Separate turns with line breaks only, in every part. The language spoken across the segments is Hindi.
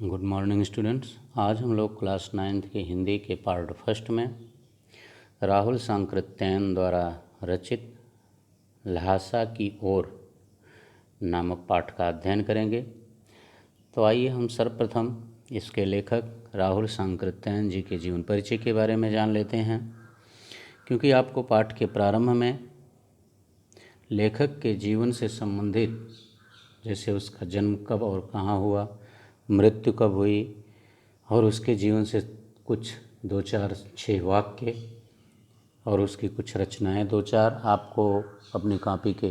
Good morning students. आज हम लोग क्लास 9th के हिंदी के पार्ट फर्स्ट में राहुल सांकृत्यायन द्वारा रचित ल्हासा की ओर नामक पाठ का अध्ययन करेंगे। तो आइए हम सर्वप्रथम इसके लेखक राहुल सांकृत्यायन जी के जीवन परिचय के बारे में जान लेते हैं, क्योंकि आपको पाठ के प्रारंभ में लेखक के जीवन से संबंधित, जैसे उसका जन्म कब और कहाँ हुआ, मृत्यु कब हुई, और उसके जीवन से कुछ 2-4-6 वाक्य और उसकी कुछ रचनाएं 2-4 आपको अपनी कॉपी के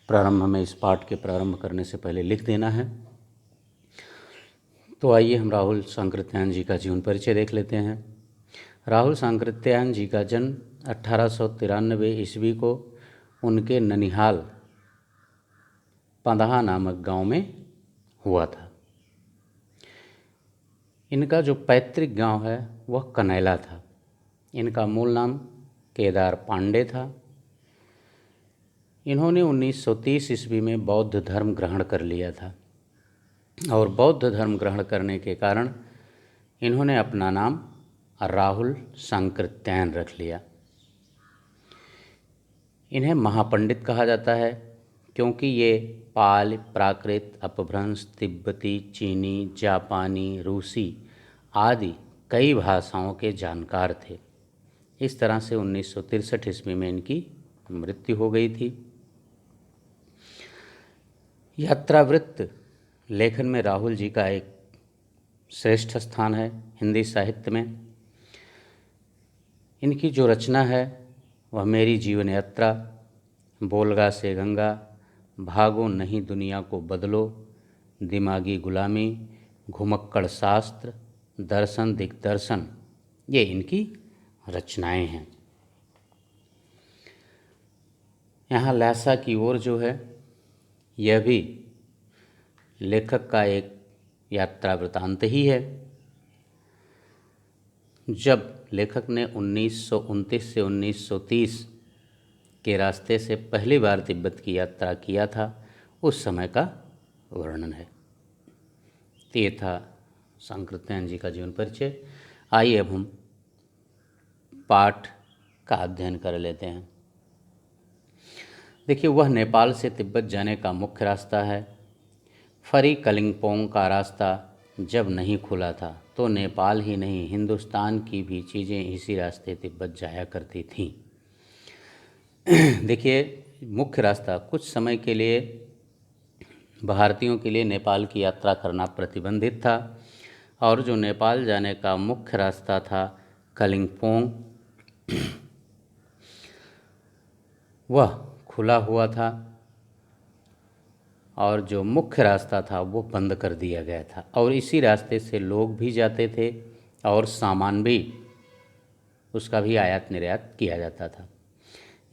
प्रारंभ में, इस पाठ के प्रारंभ करने से पहले लिख देना है। तो आइए हम राहुल सांकृत्यायन जी का जीवन परिचय देख लेते हैं। राहुल सांकृत्यायन जी का जन्म 1893 ईस्वी को उनके ननिहाल पंदहा नामक गांव में हुआ था। इनका जो पैतृक गांव है वह कनैला था। इनका मूल नाम केदार पांडे था। इन्होंने 1930 ईस्वी में बौद्ध धर्म ग्रहण कर लिया था, और बौद्ध धर्म ग्रहण करने के कारण इन्होंने अपना नाम राहुल सांकृत्यायन रख लिया। इन्हें महापंडित कहा जाता है, क्योंकि ये पाल, प्राकृत, अपभ्रंश, तिब्बती, चीनी, जापानी, रूसी आदि कई भाषाओं के जानकार थे। इस तरह से 1963 ईस्वी में इनकी मृत्यु हो गई थी। यात्रावृत्त लेखन में राहुल जी का एक श्रेष्ठ स्थान है हिंदी साहित्य में। इनकी जो रचना है वह मेरी जीवन यात्रा, बोलगा से गंगा, भागो नहीं दुनिया को बदलो, दिमागी गुलामी, घुमक्कड़ शास्त्र, दर्शन दिग्दर्शन, ये इनकी रचनाएं हैं। यहाँ ल्हासा की ओर जो है यह भी लेखक का एक यात्रा वृतांत ही है। जब लेखक ने 1929 से 1930 के रास्ते से पहली बार तिब्बत की यात्रा किया था, उस समय का वर्णन है। तो ये था सांकृत्यायन जी का जीवन परिचय। आइए अब हम पाठ का अध्ययन कर लेते हैं। देखिए, वह नेपाल से तिब्बत जाने का मुख्य रास्ता है। फरी कलिंगपोंग का रास्ता जब नहीं खुला था तो नेपाल ही नहीं, हिंदुस्तान की भी चीज़ें इसी रास्ते तिब्बत जाया करती थीं। देखिए, मुख्य रास्ता कुछ समय के लिए भारतीयों के लिए नेपाल की यात्रा करना प्रतिबंधित था, और जो नेपाल जाने का मुख्य रास्ता था कलिंगपोंग, वह खुला हुआ था, और जो मुख्य रास्ता था वो बंद कर दिया गया था। और इसी रास्ते से लोग भी जाते थे और सामान भी, उसका भी आयात निर्यात किया जाता था।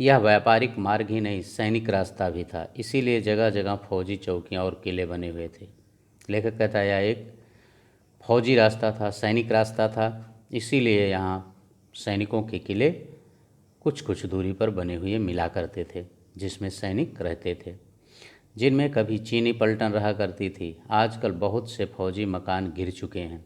यह व्यापारिक मार्ग ही नहीं, सैनिक रास्ता भी था। इसीलिए जगह जगह फौजी चौकियां और किले बने हुए थे। लेखक कहता है यह एक फौजी रास्ता था, सैनिक रास्ता था, इसीलिए यहाँ सैनिकों के किले कुछ कुछ दूरी पर बने हुए मिला करते थे, जिसमें सैनिक रहते थे, जिनमें कभी चीनी पलटन रहा करती थी। आजकल बहुत से फौजी मकान गिर चुके हैं,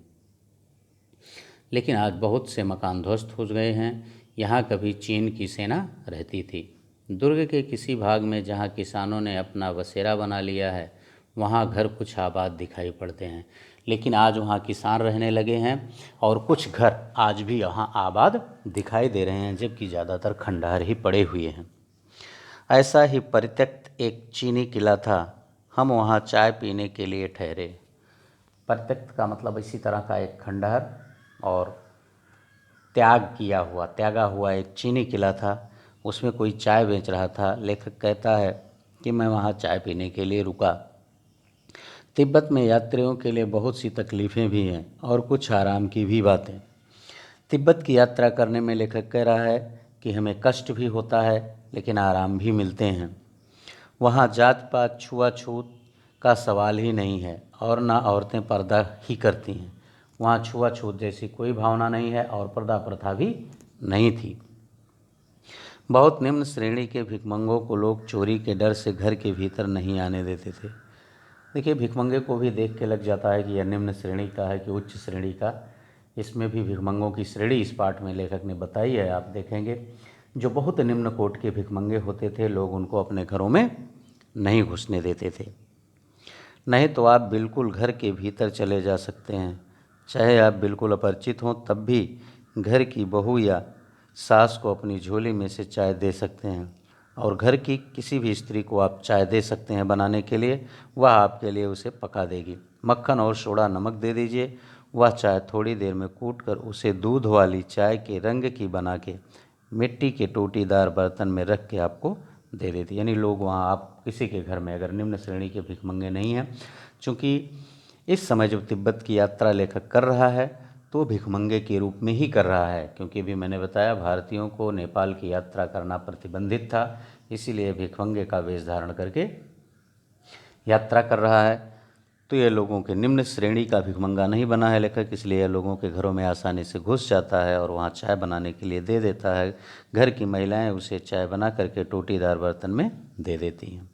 लेकिन आज बहुत से मकान ध्वस्त हो गए हैं। यहाँ कभी चीन की सेना रहती थी। दुर्ग के किसी भाग में जहाँ किसानों ने अपना बसेरा बना लिया है, वहाँ घर कुछ आबाद दिखाई पड़ते हैं, लेकिन आज वहाँ किसान रहने लगे हैं, और कुछ घर आज भी यहाँ आबाद दिखाई दे रहे हैं, जबकि ज़्यादातर खंडहर ही पड़े हुए हैं। ऐसा ही परित्यक्त एक चीनी किला था। हम वहाँ चाय पीने के लिए ठहरे। परित्यक्त का मतलब इसी तरह का एक खंडहर और त्यागा हुआ एक चीनी किला था। उसमें कोई चाय बेच रहा था। लेखक कहता है कि मैं वहाँ चाय पीने के लिए रुका। तिब्बत में यात्रियों के लिए बहुत सी तकलीफ़ें भी हैं और कुछ आराम की भी बातें। तिब्बत की यात्रा करने में लेखक कह रहा है कि हमें कष्ट भी होता है, लेकिन आराम भी मिलते हैं। वहाँ जात पात छुआछूत का सवाल ही नहीं है, और ना औरतें पर्दा ही करती हैं। वहाँ छुआछूत जैसी कोई भावना नहीं है, और पर्दा प्रथा भी नहीं थी। बहुत निम्न श्रेणी के भिखमंगों को लोग चोरी के डर से घर के भीतर नहीं आने देते थे। देखिए, भिखमंगे को भी देख के लग जाता है कि यह निम्न श्रेणी का है कि उच्च श्रेणी का। इसमें भी भिखमंगों की श्रेणी इस पाठ में लेखक ने बताई है। आप देखेंगे, जो बहुत निम्न कोट के भिखमंगे होते थे, लोग उनको अपने घरों में नहीं घुसने देते थे। नहीं तो आप बिल्कुल घर के भीतर चले जा सकते हैं, चाहे आप बिल्कुल अपरिचित हों, तब भी घर की बहू या सास को अपनी झोली में से चाय दे सकते हैं, और घर की किसी भी स्त्री को आप चाय दे सकते हैं बनाने के लिए, वह आपके लिए उसे पका देगी। मक्खन और सोडा नमक दे दीजिए, वह चाय थोड़ी देर में कूट कर उसे दूध वाली चाय के रंग की बना के मिट्टी के टोटीदार बर्तन में रख के आपको दे देती। यानी लोग वहाँ, आप किसी के घर में अगर निम्न श्रेणी के भिखमंगे नहीं हैं, चूँकि इस समय जब तिब्बत की यात्रा लेखक कर रहा है तो भिखमंगे के रूप में ही कर रहा है, क्योंकि अभी मैंने बताया भारतीयों को नेपाल की यात्रा करना प्रतिबंधित था, इसीलिए भिखमंगे का वेश धारण करके यात्रा कर रहा है। तो ये लोगों के निम्न श्रेणी का भिखमंगा नहीं बना है लेखक, इसलिए लोगों के घरों में आसानी से घुस जाता है और वहाँ चाय बनाने के लिए दे देता है। घर की महिलाएं उसे चाय बना करके टोटीदार बर्तन में दे देती हैं।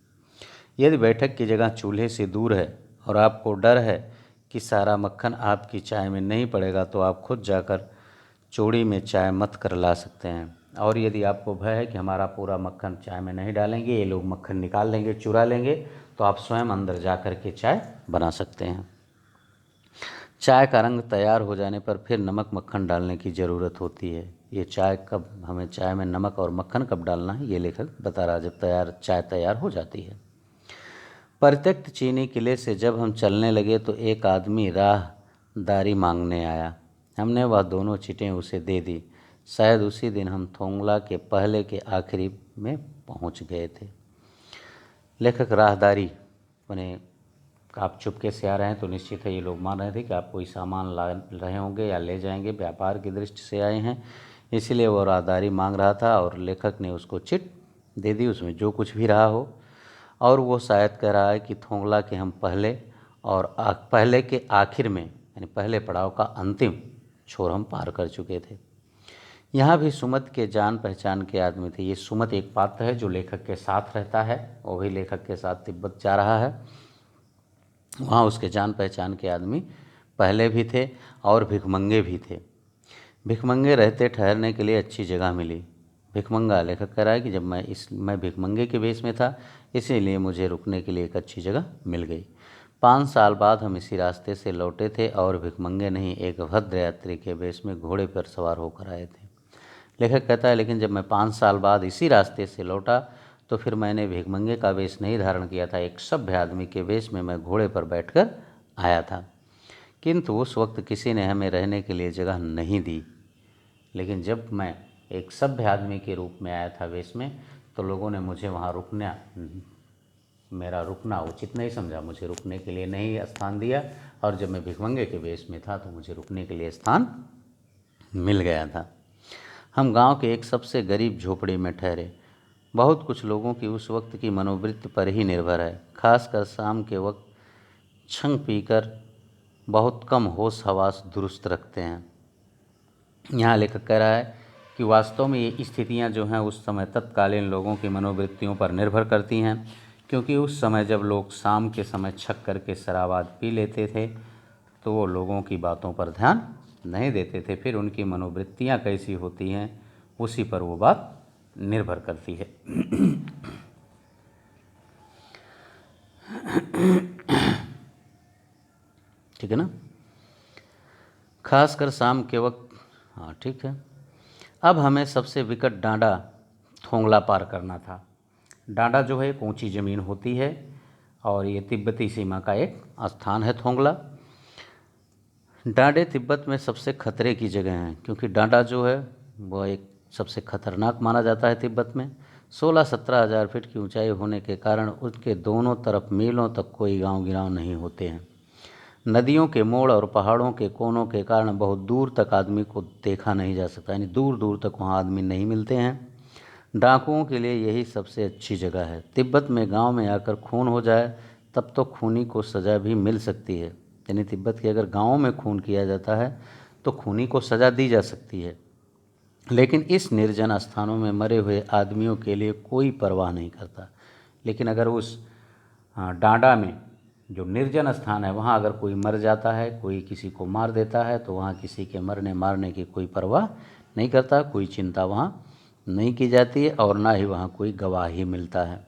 यदि बैठक की जगह चूल्हे से दूर है और आपको डर है कि सारा मक्खन आपकी चाय में नहीं पड़ेगा, तो आप खुद जाकर चोड़ी में चाय मत कर ला सकते हैं। और यदि आपको भय है कि हमारा पूरा मक्खन चाय में नहीं डालेंगे, ये लोग मक्खन निकाल लेंगे, चुरा लेंगे, तो आप स्वयं अंदर जा कर के चाय बना सकते हैं। चाय का रंग तैयार हो जाने पर फिर नमक मक्खन डालने की ज़रूरत होती है। ये चाय कब, हमें चाय में नमक और मक्खन कब डालना है, ये लेखक बता रहा, जब चाय तैयार हो जाती है। परित्यक्त चीनी किले से जब हम चलने लगे तो एक आदमी राहदारी मांगने आया। हमने वह दोनों चिटें उसे दे दी। शायद उसी दिन हम थोंगला के पहले के आखिरी में पहुंच गए थे। लेखक राहदारी माने आप चुपके से आ रहे हैं तो निश्चित है ये लोग मान रहे थे कि आप कोई सामान ला रहे होंगे या ले जाएंगे, व्यापार की दृष्टि से आए हैं, इसीलिए वो राहदारी मांग रहा था और लेखक ने उसको चिट दे दी, उसमें जो कुछ भी रहा हो। और वो शायद कह रहा है कि थोंगला के हम पहले और पहले के आखिर में, यानी पहले पड़ाव का अंतिम छोर हम पार कर चुके थे। यहाँ भी सुमत के जान पहचान के आदमी थे। ये सुमत एक पात्र है जो लेखक के साथ रहता है, वो भी लेखक के साथ तिब्बत जा रहा है। वहाँ उसके जान पहचान के आदमी पहले भी थे और भिखमंगे भी थे। भिखमंगे रहते ठहरने के लिए अच्छी जगह मिली। भिखमंगा, लेखक कह रहा है कि जब मैं भिखमंगे के वेश में था, इसीलिए मुझे रुकने के लिए एक अच्छी जगह मिल गई। 5 साल बाद हम इसी रास्ते से लौटे थे और भिखमंगे नहीं, एक भद्र यात्री के वेश में घोड़े पर सवार होकर आए थे। लेखक कहता है, लेकिन जब मैं 5 साल बाद इसी रास्ते से लौटा तो फिर मैंने भिखमंगे का वेश नहीं धारण किया था, एक सभ्य आदमी के वेश में मैं घोड़े पर बैठकर आया था। किंतु उस वक्त किसी ने हमें रहने के लिए जगह नहीं दी। लेकिन जब मैं एक सभ्य आदमी के रूप में आया था वेश में, तो लोगों ने मुझे वहाँ मेरा रुकना उचित नहीं समझा, मुझे रुकने के लिए नहीं स्थान दिया। और जब मैं भिखमंगे के वेश में था तो मुझे रुकने के लिए स्थान मिल गया था। हम गांव के एक सबसे गरीब झोपड़ी में ठहरे। बहुत कुछ लोगों की उस वक्त की मनोवृत्ति पर ही निर्भर है, खासकर शाम के वक्त छंग पीकर बहुत कम होश हवास दुरुस्त रखते हैं। यहाँ लेखक कह रहा है कि वास्तव में ये स्थितियाँ जो हैं उस समय तत्कालीन लोगों की मनोवृत्तियों पर निर्भर करती हैं, क्योंकि उस समय जब लोग शाम के समय छक करके शराब आदि पी लेते थे तो वो लोगों की बातों पर ध्यान नहीं देते थे। फिर उनकी मनोवृत्तियाँ कैसी होती हैं उसी पर वो बात निर्भर करती है। ठीक है ना, खासकर शाम के वक्त। हाँ ठीक है। अब हमें सबसे विकट डांडा थोंगला पार करना था। डांडा जो है एक ऊंची ज़मीन होती है और ये तिब्बती सीमा का एक स्थान है थोंगला। डांडे तिब्बत में सबसे खतरे की जगह हैं, क्योंकि डांडा जो है वह एक सबसे खतरनाक माना जाता है तिब्बत में। 16-17 हज़ार फीट की ऊंचाई होने के कारण उसके दोनों तरफ मीलों तक कोई गांव गिराव नहीं होते हैं। नदियों के मोड़ और पहाड़ों के कोनों के कारण बहुत दूर तक आदमी को देखा नहीं जा सकता, यानी दूर दूर तक वहाँ आदमी नहीं मिलते हैं। डाकुओं के लिए यही सबसे अच्छी जगह है। तिब्बत में गांव में आकर खून हो जाए तब तो खूनी को सज़ा भी मिल सकती है, यानी तिब्बत के अगर गाँव में खून किया जाता है तो खूनी को सज़ा दी जा सकती है। लेकिन इस निर्जन स्थानों में मरे हुए आदमियों के लिए कोई परवाह नहीं करता। लेकिन अगर उस डांडा में जो निर्जन स्थान है वहाँ अगर कोई मर जाता है, कोई किसी को मार देता है, तो वहाँ किसी के मरने मारने की कोई परवाह नहीं करता, कोई चिंता वहाँ नहीं की जाती है और ना ही वहाँ कोई गवाही मिलता है।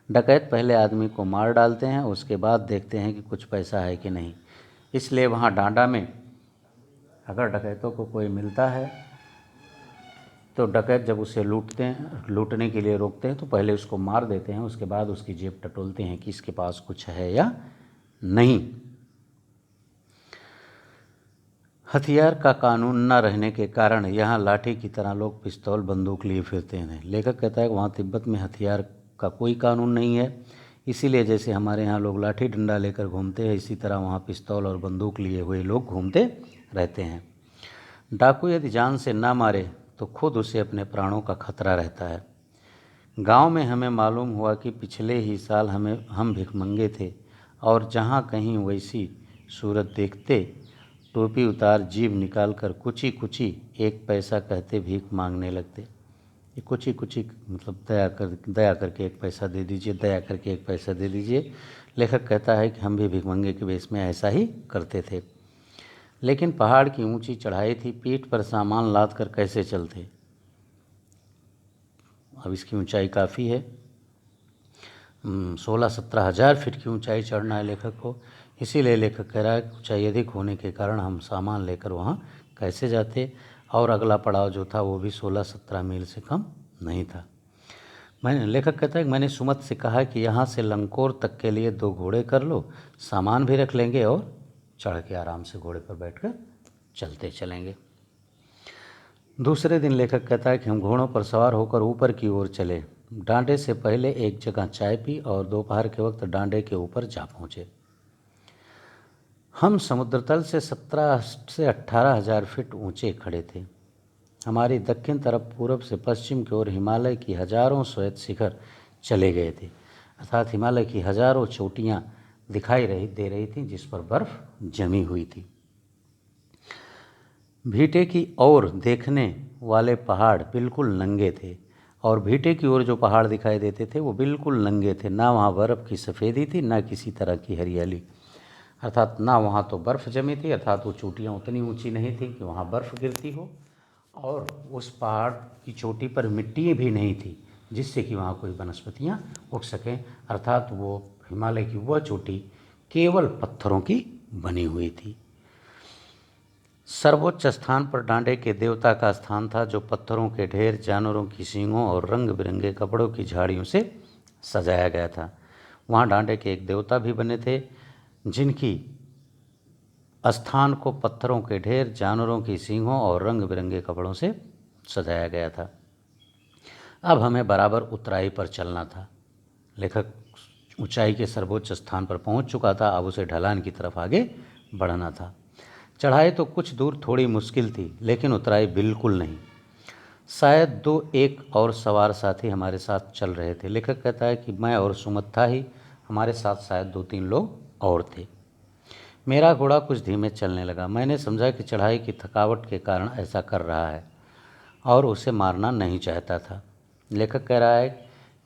डकैत पहले आदमी को मार डालते हैं, उसके बाद देखते हैं कि कुछ पैसा है कि नहीं। इसलिए वहाँ डांडा में अगर डकैतों को कोई मिलता है तो डकैत जब उसे लूटने के लिए रोकते हैं तो पहले उसको मार देते हैं, उसके बाद उसकी जेब टटोलते हैं कि इसके पास कुछ है या नहीं। हथियार का कानून न रहने के कारण यहाँ लाठी की तरह लोग पिस्तौल बंदूक लिए फिरते हैं। लेखक कहता है कि वहाँ तिब्बत में हथियार का कोई कानून नहीं है, इसीलिए जैसे हमारे यहाँ लोग लाठी डंडा लेकर घूमते हैं, इसी तरह वहाँ पिस्तौल और बंदूक लिए हुए लोग घूमते रहते हैं। डाकू यदि जान से ना मारे तो खुद उसे अपने प्राणों का खतरा रहता है। गांव में हमें मालूम हुआ कि पिछले ही साल हम भिखमंगे थे और जहाँ कहीं वैसी सूरत देखते टोपी उतार जीभ निकाल कर कुची कुची 1 पैसा कहते भीख मांगने लगते। ये कुची कुची मतलब दया करके 1 पैसा दे दीजिए, दया करके 1 पैसा दे दीजिए। लेखक कहता है कि हम भी भिखमंगे के वेश में ऐसा ही करते थे। लेकिन पहाड़ की ऊंची चढ़ाई थी, पीठ पर सामान लाद कर कैसे चलते। अब इसकी ऊंचाई काफ़ी है, 16-17 हज़ार फीट की ऊंचाई चढ़ना है लेखक को। इसीलिए लेखक कह रहा है ऊंचाई अधिक होने के कारण हम सामान लेकर वहाँ कैसे जाते। और अगला पड़ाव जो था वो भी 16-17 मील से कम नहीं था। लेखक कहता है कि मैंने सुमत से कहा कि यहाँ से लंकोर तक के लिए 2 घोड़े कर लो, सामान भी रख लेंगे और चढ़ के आराम से घोड़े पर बैठकर चलते चलेंगे। दूसरे दिन लेखक कहता है कि हम घोड़ों पर सवार होकर ऊपर की ओर चले। डांडे से पहले एक जगह चाय पी और दोपहर के वक्त डांडे के ऊपर जा पहुँचे। हम समुद्र तल से 17 से 18 हज़ार फीट ऊंचे खड़े थे। हमारी दक्षिण तरफ पूरब से पश्चिम की ओर हिमालय की हजारों श्वेत शिखर चले गए थे, अर्थात हिमालय की हजारों चोटियाँ दिखाई दे रही थी जिस पर बर्फ जमी हुई थी। भीटे की ओर देखने वाले पहाड़ बिल्कुल नंगे थे और भीटे की ओर जो पहाड़ दिखाई देते थे वो बिल्कुल नंगे थे। ना वहाँ बर्फ़ की सफ़ेदी थी, ना किसी तरह की हरियाली, अर्थात ना वहाँ तो बर्फ़ जमी थी, अर्थात वो चोटियाँ उतनी ऊंची नहीं थी कि वहाँ बर्फ़ गिरती हो, और उस पहाड़ की चोटी पर मिट्टी भी नहीं थी जिससे कि वहाँ कोई वनस्पतियाँ उग सकें, अर्थात वो हिमालय की वह चोटी केवल पत्थरों की बनी हुई थी। सर्वोच्च स्थान पर डांडे के देवता का स्थान था, जो पत्थरों के ढेर, जानवरों की सींगों और रंग बिरंगे कपड़ों की झाड़ियों से सजाया गया था। वहाँ डांडे के एक देवता भी बने थे जिनकी स्थान को पत्थरों के ढेर, जानवरों की सींगों और रंग बिरंगे कपड़ों से सजाया गया था। अब हमें बराबर उतराई पर चलना था। लेखक ऊंचाई के सर्वोच्च स्थान पर पहुंच चुका था, अब उसे ढलान की तरफ आगे बढ़ना था। चढ़ाई तो कुछ दूर थोड़ी मुश्किल थी, लेकिन उतराई बिल्कुल नहीं। शायद 2-1 और सवार साथी हमारे साथ चल रहे थे। लेखक कहता है कि मैं और सुमत था ही, हमारे साथ शायद 2-3 लोग और थे। मेरा घोड़ा कुछ धीमे चलने लगा। मैंने समझा कि चढ़ाई की थकावट के कारण ऐसा कर रहा है और उसे मारना नहीं चाहता था। लेखक कह रहा है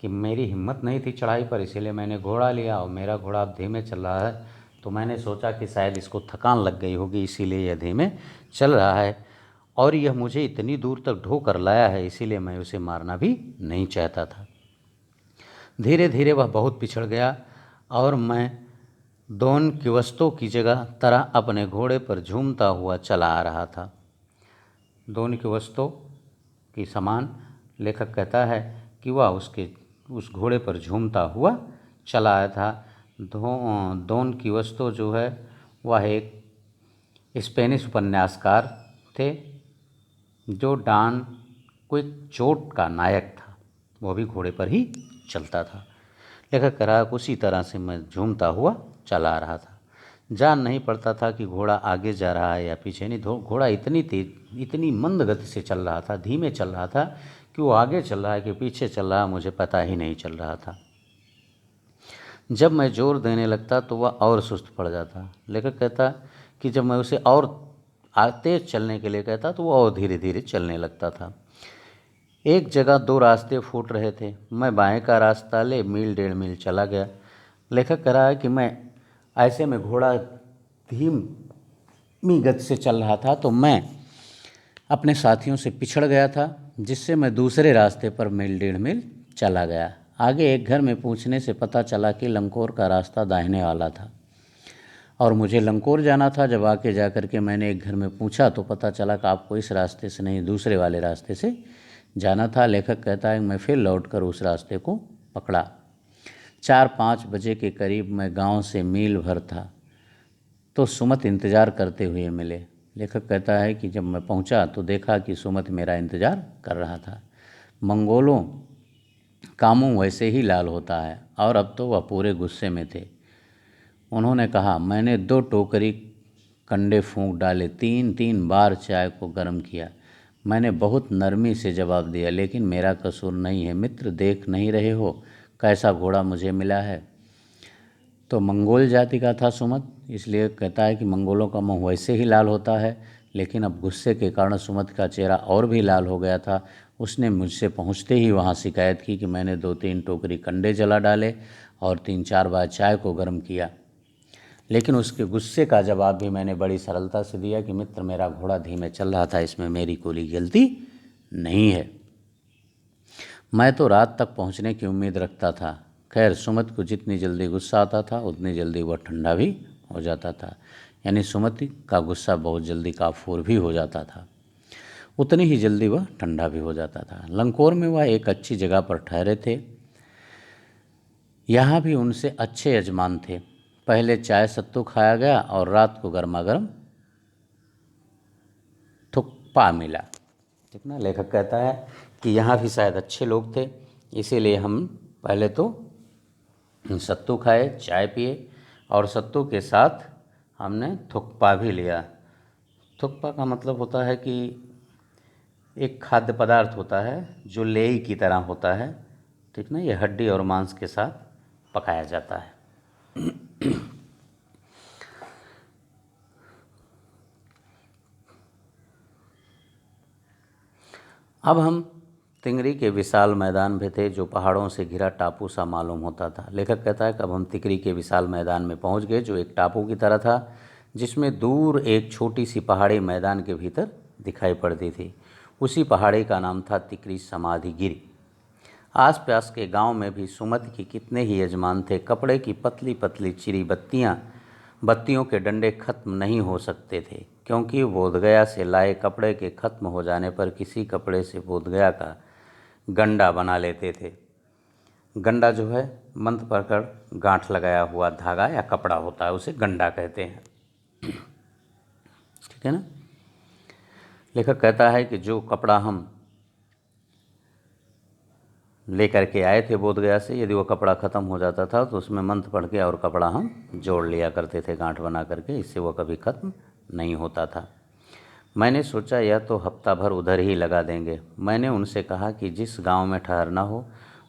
कि मेरी हिम्मत नहीं थी चढ़ाई पर, इसीलिए मैंने घोड़ा लिया और मेरा घोड़ा अब धीमे चल रहा है, तो मैंने सोचा कि शायद इसको थकान लग गई होगी, इसीलिए यह धीमे चल रहा है और यह मुझे इतनी दूर तक ढो कर लाया है, इसीलिए मैं उसे मारना भी नहीं चाहता था। धीरे धीरे वह बहुत पिछड़ गया और मैं डॉन किवस्तो की जगह तरह अपने घोड़े पर झूमता हुआ चला आ रहा था। डॉन किवस्तो की समान लेखक कहता है कि वह उस घोड़े पर झूमता हुआ चला आया था। डॉन किवस्तो जो है वह एक स्पेनिश उपन्यासकार थे जो डॉन क्विक्सोट का नायक था, वह भी घोड़े पर ही चलता था। लेखक कह रहा है उसी तरह से मैं झूमता हुआ चला आ रहा था। जान नहीं पड़ता था कि घोड़ा आगे जा रहा है या पीछे। नहीं, घोड़ा इतनी तेज, इतनी मंद गति से चल रहा था, धीमे चल रहा था कि वो आगे चल रहा है कि पीछे चल रहा है मुझे पता ही नहीं चल रहा था। जब मैं जोर देने लगता तो वह और सुस्त पड़ जाता। लेखक कहता कि जब मैं उसे और तेज चलने के लिए कहता तो वो और धीरे धीरे चलने लगता था। एक जगह 2 रास्ते फूट रहे थे। मैं बाएं का रास्ता ले मील 1.5 मील चला गया। लेखक कह रहा है कि मैं ऐसे में घोड़ा धीमी गति से चल रहा था, तो मैं अपने साथियों से पिछड़ गया था, जिससे मैं दूसरे रास्ते पर मील 1.5 मील चला गया। आगे एक घर में पूछने से पता चला कि लंकोर का रास्ता दाहिने वाला था और मुझे लंकोर जाना था। जब आके जा कर के मैंने एक घर में पूछा तो पता चला कि आपको इस रास्ते से नहीं, दूसरे वाले रास्ते से जाना था। लेखक कहता है मैं फिर लौटकर उस रास्ते को पकड़ा। 4-5 बजे के करीब मैं गांव से मील भर था तो सुमत इंतज़ार करते हुए मिले। लेखक कहता है कि जब मैं पहुंचा तो देखा कि सुमत मेरा इंतज़ार कर रहा था। मंगोलों का मुँह वैसे ही लाल होता है और अब तो वह पूरे गुस्से में थे। उन्होंने कहा, मैंने 2 टोकरी कंडे फूंक डाले, 3-3 बार चाय को गर्म किया। मैंने बहुत नरमी से जवाब दिया, लेकिन मेरा कसूर नहीं है मित्र, देख नहीं रहे हो कैसा घोड़ा मुझे मिला है। तो मंगोल जाति का था सुमत, इसलिए कहता है कि मंगोलों का मुँह वैसे ही लाल होता है, लेकिन अब गुस्से के कारण सुमत का चेहरा और भी लाल हो गया था। उसने मुझसे पहुंचते ही वहां शिकायत की कि मैंने 2-3 टोकरी कंडे जला डाले और 3-4 बार चाय को गर्म किया। लेकिन उसके गुस्से का जवाब भी मैंने बड़ी सरलता से दिया कि मित्र, मेरा घोड़ा धीमे चल रहा था, इसमें मेरी कोई गलती नहीं है। मैं तो रात तक पहुंचने की उम्मीद रखता था। खैर, सुमत को जितनी जल्दी गुस्सा आता था उतनी जल्दी वह ठंडा भी हो जाता था, यानी सुमत का गुस्सा बहुत जल्दी काफूर भी हो जाता था, उतनी ही जल्दी वह ठंडा भी हो जाता था। लंकोर में वह एक अच्छी जगह पर ठहरे थे। यहाँ भी उनसे अच्छे यजमान थे। पहले चाय सत्तू खाया गया और रात को गर्मा गर्म थुक्पा मिला। ठीक ना। लेखक कहता है कि यहाँ भी शायद अच्छे लोग थे, इसीलिए हम पहले तो सत्तू खाए, चाय पिए और सत्तू के साथ हमने थुक्पा भी लिया। थुक्पा का मतलब होता है कि एक खाद्य पदार्थ होता है जो लेई की तरह होता है। ठीक ना। ये हड्डी और मांस के साथ पकाया जाता है। अब हम तिंगरी के विशाल मैदान में थे, जो पहाड़ों से घिरा टापू सा मालूम होता था। लेखक कहता है कि अब हम तिंगरी के विशाल मैदान में पहुंच गए, जो एक टापू की तरह था, जिसमें दूर एक छोटी सी पहाड़ी मैदान के भीतर दिखाई पड़ती थी। उसी पहाड़ी का नाम था तिकरी समाधि गिरी। आसपास के गांव में भी सुमत के कितने ही यजमान थे। कपड़े की पतली पतली चिरी बत्तियों के डंडे खत्म नहीं हो सकते थे, क्योंकि बोधगया से लाए कपड़े के खत्म हो जाने पर किसी कपड़े से बोधगया का गंडा बना लेते थे। गंडा जो है मंत्र पकड़ गांठ लगाया हुआ धागा या कपड़ा होता है, उसे गंडा कहते हैं। ठीक है ना। लेखक कहता है कि जो कपड़ा हम लेकर के आए थे बोधगया से, यदि वो कपड़ा ख़त्म हो जाता था तो उसमें मंत्र पढ़ के और कपड़ा हम जोड़ लिया करते थे गांठ बना करके, इससे वो कभी ख़त्म नहीं होता था। मैंने सोचा यह तो हफ्ता भर उधर ही लगा देंगे। मैंने उनसे कहा कि जिस गांव में ठहरना हो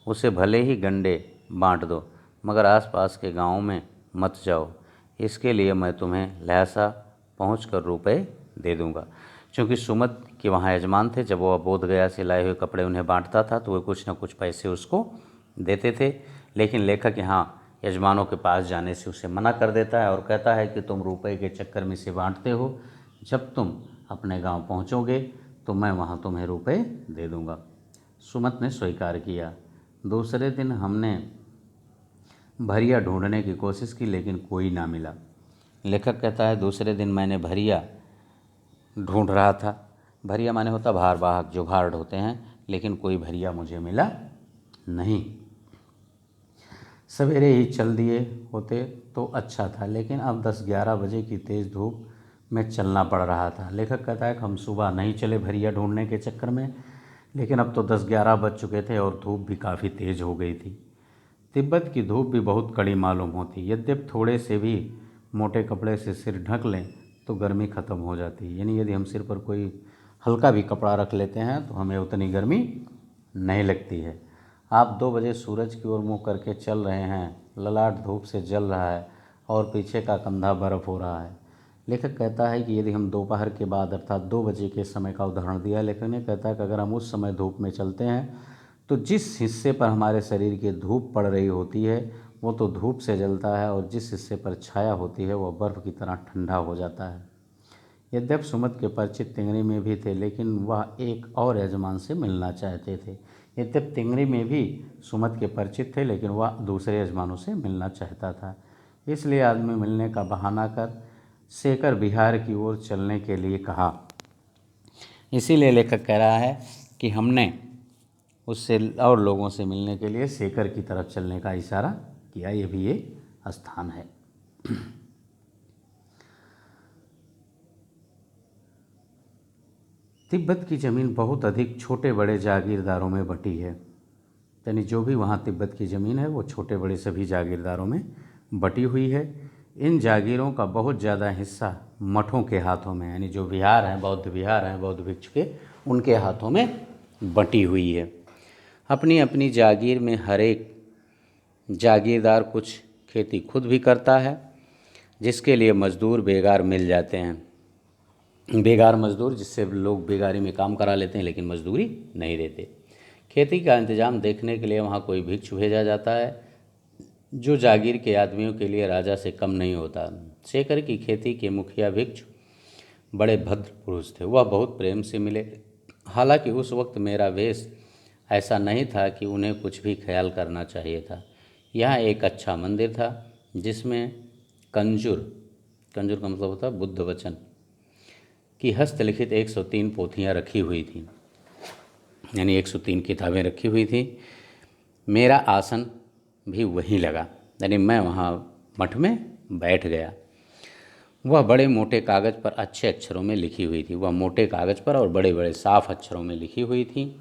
उसे भले ही गंडे बांट दो, मगर आसपास के गाँव में मत जाओ। इसके लिए मैं तुम्हें लहसा पहुँच कर रुपये दे दूँगा। चूँकि सुमत के वहाँ यजमान थे, जब वह बोधगया से लाए हुए कपड़े उन्हें बांटता था तो वे कुछ न कुछ पैसे उसको देते थे। लेकिन लेखक यहाँ यजमानों के पास जाने से उसे मना कर देता है और कहता है कि तुम रुपए के चक्कर में इसे बांटते हो, जब तुम अपने गांव पहुंचोगे तो मैं वहां तुम्हें रुपए दे दूंगा। सुमत ने स्वीकार किया। दूसरे दिन हमने भरिया ढूंढने की कोशिश की, लेकिन कोई ना मिला। लेखक कहता है दूसरे दिन मैंने भरिया ढूंढ रहा था। भरिया माने होता भारवाहक, जो भार ढोते हैं, लेकिन कोई भरिया मुझे मिला नहीं। सवेरे ही चल दिए होते तो अच्छा था, लेकिन अब 10-11 बजे की तेज़ धूप में चलना पड़ रहा था। लेखक कहता है कि हम सुबह नहीं चले भरिया ढूंढने के चक्कर में, लेकिन अब तो 10-11 बज चुके थे और धूप भी काफ़ी तेज़ हो गई थी। तिब्बत की धूप भी बहुत कड़ी मालूम होती, यद्यप थोड़े से भी मोटे कपड़े से सिर ढक लें तो गर्मी ख़त्म हो जाती है। यानी यदि हम सिर पर कोई हल्का भी कपड़ा रख लेते हैं तो हमें उतनी गर्मी नहीं लगती है। आप 2 बजे सूरज की ओर मुँह करके चल रहे हैं, ललाट धूप से जल रहा है और पीछे का कंधा बर्फ़ हो रहा है। लेखक कहता है कि यदि हम दोपहर के बाद अर्थात 2 बजे के समय का उदाहरण दिया, लेखक ने कहता है कि अगर हम उस समय धूप में चलते हैं तो जिस हिस्से पर हमारे शरीर की धूप पड़ रही होती है वो तो धूप से जलता है और जिस हिस्से पर छाया होती है वह बर्फ़ की तरह ठंडा हो जाता है। यद्यपि सुमत के परिचित तिंगरी में भी थे, लेकिन वह एक और यजमान से मिलना चाहते थे। यद्यपि तिंगरी में भी सुमत के परिचित थे, लेकिन वह दूसरे यजमानों से मिलना चाहता था। इसलिए आदमी मिलने का बहाना कर शेखर बिहार की ओर चलने के लिए कहा। इसीलिए लेखक कह रहा है कि हमने उससे और लोगों से मिलने के लिए शेखर की तरफ चलने का इशारा किया। ये भी एक स्थान है। तिब्बत की ज़मीन बहुत अधिक छोटे बड़े जागीरदारों में बटी है। यानी जो भी वहाँ तिब्बत की ज़मीन है वो छोटे बड़े सभी जागीरदारों में बटी हुई है। इन जागीरों का बहुत ज़्यादा हिस्सा मठों के हाथों में, यानी जो विहार हैं, बौद्ध भिक्षु के, उनके हाथों में बटी हुई है। अपनी अपनी जागीर में हर एक जागीरदार कुछ खेती खुद भी करता है, जिसके लिए मज़दूर बेगार मिल जाते हैं। बेगार मज़दूर, जिससे लोग बेगारी में काम करा लेते हैं लेकिन मजदूरी नहीं देते। खेती का इंतज़ाम देखने के लिए वहाँ कोई भिक्षु भेजा जाता है, जो जागीर के आदमियों के लिए राजा से कम नहीं होता। शेखर की खेती के मुखिया भिक्षु बड़े भद्र पुरुष थे। वह बहुत प्रेम से मिले। हालांकि उस वक्त मेरा वेश ऐसा नहीं था कि उन्हें कुछ भी ख्याल करना चाहिए था। यहाँ एक अच्छा मंदिर था जिसमें कंजूर का मतलब होता है बुद्ध वचन की हस्तलिखित 103 पोथियाँ रखी हुई थीं, यानी 103 किताबें रखी हुई थी। मेरा आसन भी वहीं लगा, यानी मैं वहाँ मठ में बैठ गया। वह बड़े मोटे कागज़ पर अच्छे अक्षरों में लिखी हुई थी। वह मोटे कागज़ पर और बड़े बड़े साफ अक्षरों में लिखी हुई थी।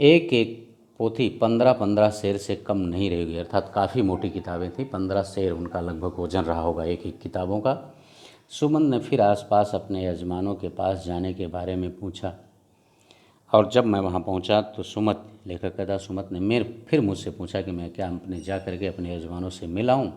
एक एक पोथी 15-15 शेर से कम नहीं रही हुई, अर्थात काफ़ी मोटी किताबें थी। 15 शेर उनका लगभग वजन रहा होगा एक एक किताबों का। सुमन ने फिर आसपास अपने यजमानों के पास जाने के बारे में पूछा, और जब मैं वहाँ पहुँचा तो सुमत, लेखक कहता, सुमत ने फिर मुझसे पूछा कि मैं क्या अपने जा करके अपने यजमानों से मिल आऊँ।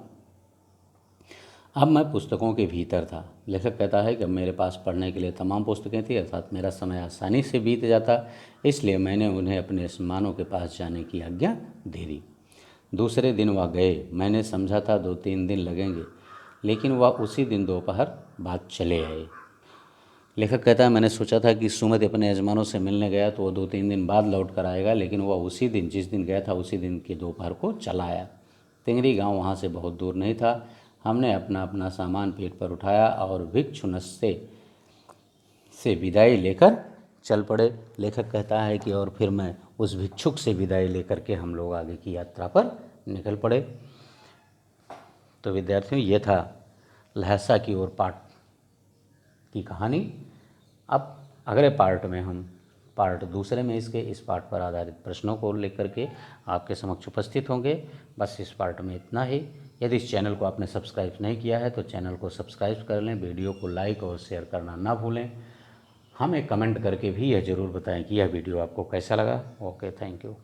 अब मैं पुस्तकों के भीतर था। लेखक कहता है कि अब मेरे पास पढ़ने के लिए तमाम पुस्तकें थी, अर्थात मेरा समय आसानी से बीत जाता, इसलिए मैंने उन्हें अपने यजमानों के पास जाने की आज्ञा दे दी। दूसरे दिन वह गए। मैंने समझा था 2-3 दिन लगेंगे, लेकिन वह उसी दिन दोपहर बाद चले आए। लेखक कहता है मैंने सोचा था कि सुमत अपने यजमानों से मिलने गया तो वह 2-3 दिन बाद लौट कर आएगा, लेकिन वह उसी दिन, जिस दिन गया था उसी दिन के दोपहर को चला आया। तिंगरी गांव वहां से बहुत दूर नहीं था। हमने अपना अपना सामान पीठ पर उठाया और भिक्षुनस्से से विदाई लेकर चल पड़े। लेखक कहता है कि और फिर मैं उस भिक्षुक से विदाई लेकर के हम लोग आगे की यात्रा पर निकल पड़े। तो विद्यार्थियों, ये था लहसा की ओर पाठ की कहानी। अब अगले पार्ट में हम पार्ट दूसरे में इस पाठ पर आधारित प्रश्नों को लेकर के आपके समक्ष उपस्थित होंगे। बस इस पार्ट में इतना ही। यदि इस चैनल को आपने सब्सक्राइब नहीं किया है तो चैनल को सब्सक्राइब कर लें, वीडियो को लाइक और शेयर करना ना भूलें। हमें कमेंट करके भी यह ज़रूर बताएं कि यह वीडियो आपको कैसा लगा। Okay, thank you.